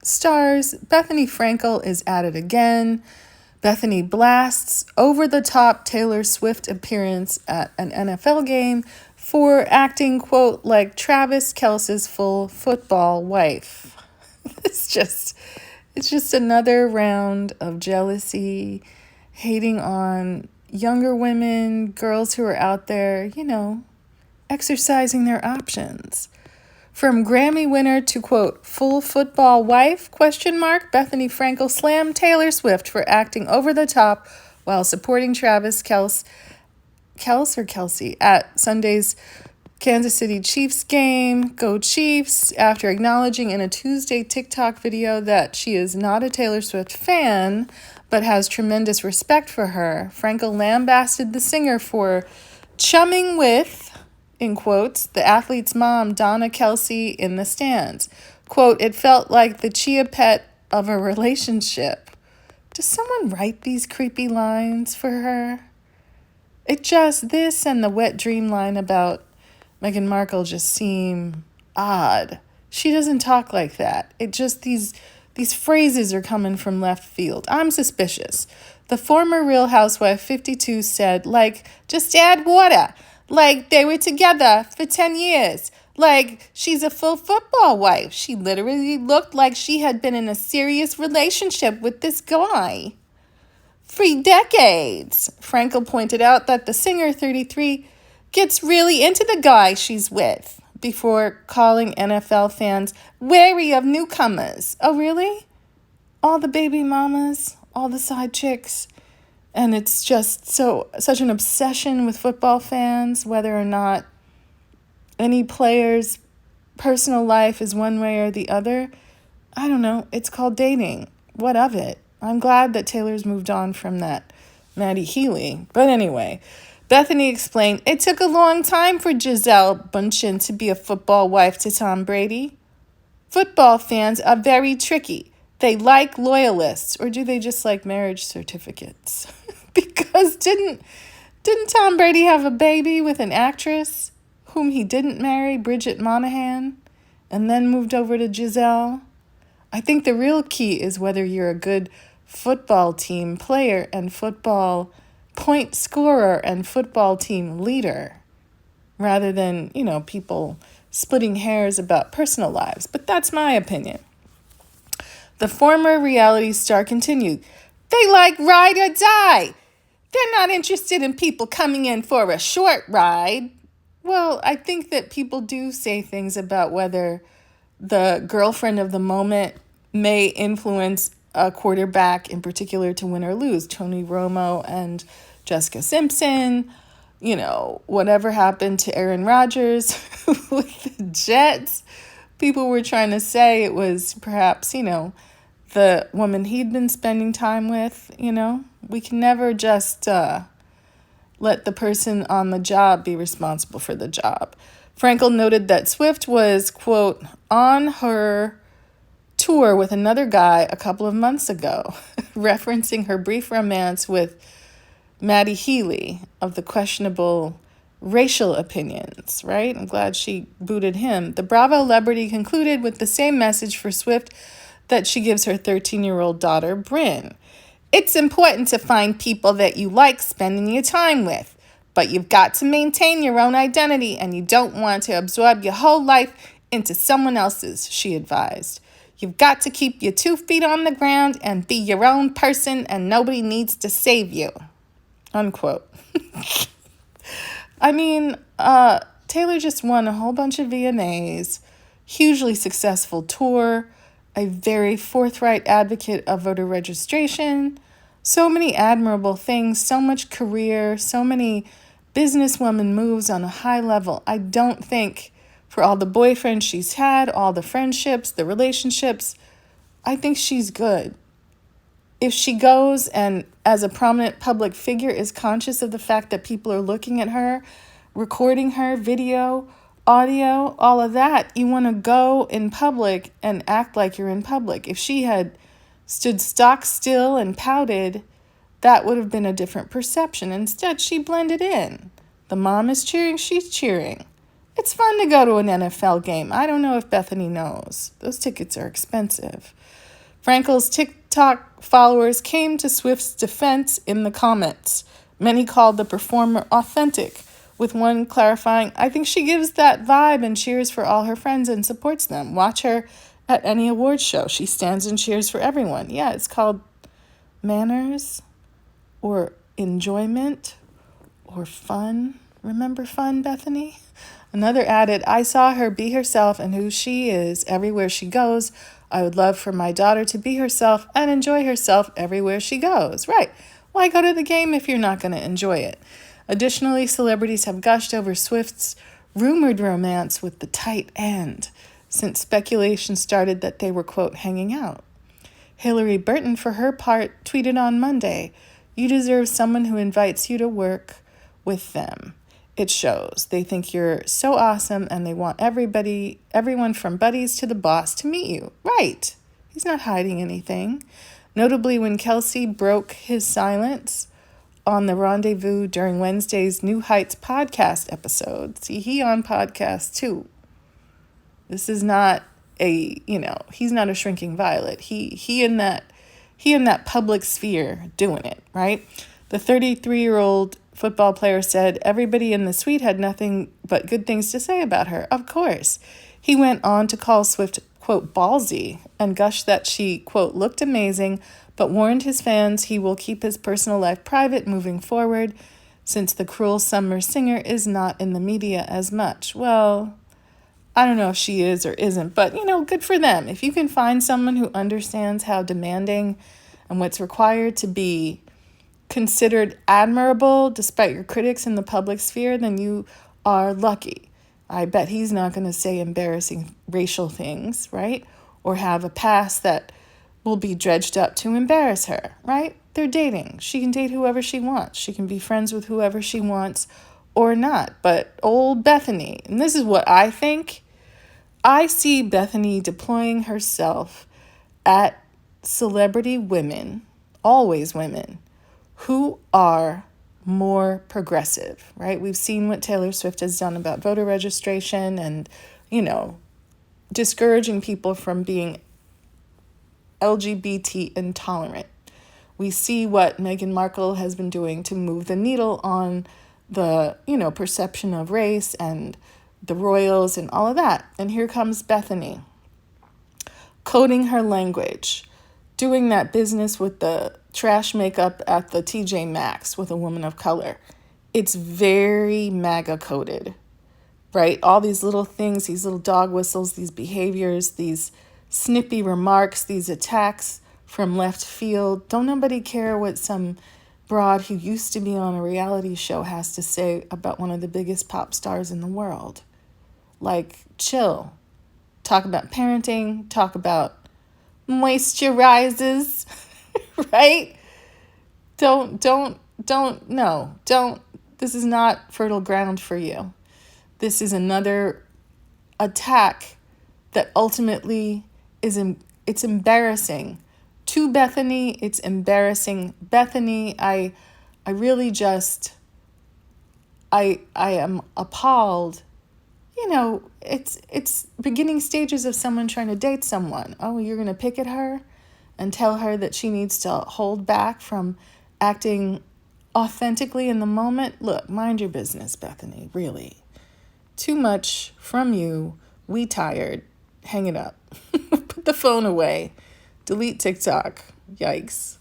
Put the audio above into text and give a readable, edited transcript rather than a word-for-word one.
Stars, Bethenny Frankel is at it again. Bethany blasts over-the-top Taylor Swift appearance at an NFL game for acting, quote, like Travis Kelce's full football wife. It's just another round of jealousy, hating on younger women, girls who are out there, exercising their options. From Grammy winner to, quote, full football wife, Bethany Frankel slammed Taylor Swift for acting over the top while supporting Travis Kelce at Sunday's Kansas City Chiefs game. Go Chiefs, after acknowledging in a Tuesday TikTok video that she is not a Taylor Swift fan, but has tremendous respect for her. Frankel lambasted the singer for chumming with, in quotes, the athlete's mom, Donna Kelce, in the stands. Quote, it felt like the chia pet of a relationship. Does someone write these creepy lines for her? This and the wet dream line about Meghan Markle just seem odd. She doesn't talk like that. These phrases are coming from left field. I'm suspicious. The former Real Housewife 52 said, like, just add water. Like, they were together for 10 years. Like, she's a full football wife. She literally looked like she had been in a serious relationship with this guy for decades. Frankel pointed out that the singer, 33, gets really into the guy she's with before calling NFL fans wary of newcomers. Oh, really? All the baby mamas, all the side chicks. And it's just such an obsession with football fans, whether or not any player's personal life is one way or the other. I don't know. It's called dating. What of it? I'm glad that Taylor's moved on from that Maddie Healy. But anyway, Bethany explained, it took a long time for Gisele Bündchen to be a football wife to Tom Brady. Football fans are very tricky. They like loyalists, or do they just like marriage certificates? Because didn't Tom Brady have a baby with an actress whom he didn't marry, Bridget Monahan, and then moved over to Gisele? I think the real key is whether you're a good football team player and football point scorer and football team leader, rather than, people splitting hairs about personal lives. But that's my opinion. The former reality star continued, they like ride or die. They're not interested in people coming in for a short ride. Well, I think that people do say things about whether the girlfriend of the moment may influence a quarterback in particular to win or lose. Tony Romo and Jessica Simpson, whatever happened to Aaron Rodgers with the Jets. People were trying to say it was perhaps, the woman he'd been spending time with. We can never just let the person on the job be responsible for the job. Frankel noted that Swift was, quote, on her tour with another guy a couple of months ago, referencing her brief romance with Maddie Healy of the questionable racial opinions, right? I'm glad she booted him. The Bravo celebrity concluded with the same message for Swift that she gives her 13-year-old daughter, Bryn. It's important to find people that you like spending your time with, but you've got to maintain your own identity and you don't want to absorb your whole life into someone else's, she advised. You've got to keep your 2 feet on the ground and be your own person, and nobody needs to save you, unquote. I mean, Taylor just won a whole bunch of VMAs, hugely successful tour, a very forthright advocate of voter registration, so many admirable things, so much career, so many businesswoman moves on a high level. I don't think for all the boyfriends she's had, all the friendships, the relationships, I think she's good. If she goes and as a prominent public figure is conscious of the fact that people are looking at her, recording her, video, audio, all of that, you want to go in public and act like you're in public. If she had stood stock still and pouted, that would have been a different perception. Instead, she blended in. The mom is cheering, she's cheering. It's fun to go to an NFL game. I don't know if Bethany knows. Those tickets are expensive. Frankel's TikTok followers came to Swift's defense in the comments. Many called the performer authentic, with one clarifying, "I think she gives that vibe and cheers for all her friends and supports them. Watch her at any awards show. She stands and cheers for everyone." Yeah, it's called manners or enjoyment or fun. Remember fun, Bethany? Another added, "I saw her be herself and who she is everywhere she goes. I would love for my daughter to be herself and enjoy herself everywhere she goes." Right. Why go to the game if you're not going to enjoy it? Additionally, celebrities have gushed over Swift's rumored romance with the tight end since speculation started that they were, quote, hanging out. Hillary Burton, for her part, tweeted on Monday, "You deserve someone who invites you to work with them. It shows. They think you're so awesome and they want everyone from buddies to the boss to meet you." Right. He's not hiding anything. Notably, when Kelsey broke his silence on the rendezvous during Wednesday's New Heights podcast episode. See, he on podcast too. This is not he's not a shrinking violet. He in that public sphere doing it, right? The 33-year-old football player said everybody in the suite had nothing but good things to say about her. Of course. He went on to call Swift, quote, ballsy and gushed that she, quote, looked amazing, but warned his fans he will keep his personal life private moving forward since the cruel summer singer is not in the media as much. Well, I don't know if she is or isn't, but, good for them. If you can find someone who understands how demanding and what's required to be considered admirable despite your critics in the public sphere, then you are lucky. I bet he's not going to say embarrassing racial things, right? Or have a past that will be dredged up to embarrass her, right? They're dating. She can date whoever she wants. She can be friends with whoever she wants or not. But old Bethany, and this is what I think, I see Bethany deploying herself at celebrity women, always women, who are more progressive, right? We've seen what Taylor Swift has done about voter registration and, discouraging people from being LGBT intolerant. We see what Meghan Markle has been doing to move the needle on the, perception of race and the royals and all of that. And here comes Bethany, coding her language, doing that business with the trash makeup at the TJ Maxx with a woman of color. It's very MAGA coded, right? All these little things, these little dog whistles, these behaviors, these snippy remarks, these attacks from left field. Don't nobody care what some broad who used to be on a reality show has to say about one of the biggest pop stars in the world. Like, chill. Talk about parenting, talk about moisturizes, right? Don't, this is not fertile ground for you. This is another attack that ultimately it's embarrassing to Bethany. It's embarrassing Bethany. I really just, I am appalled. It's beginning stages of someone trying to date someone. Oh, you're going to pick at her and tell her that she needs to hold back from acting authentically in the moment? Look, mind your business, Bethany, really. Too much from you. We tired. Hang it up. Put the phone away. Delete TikTok. Yikes.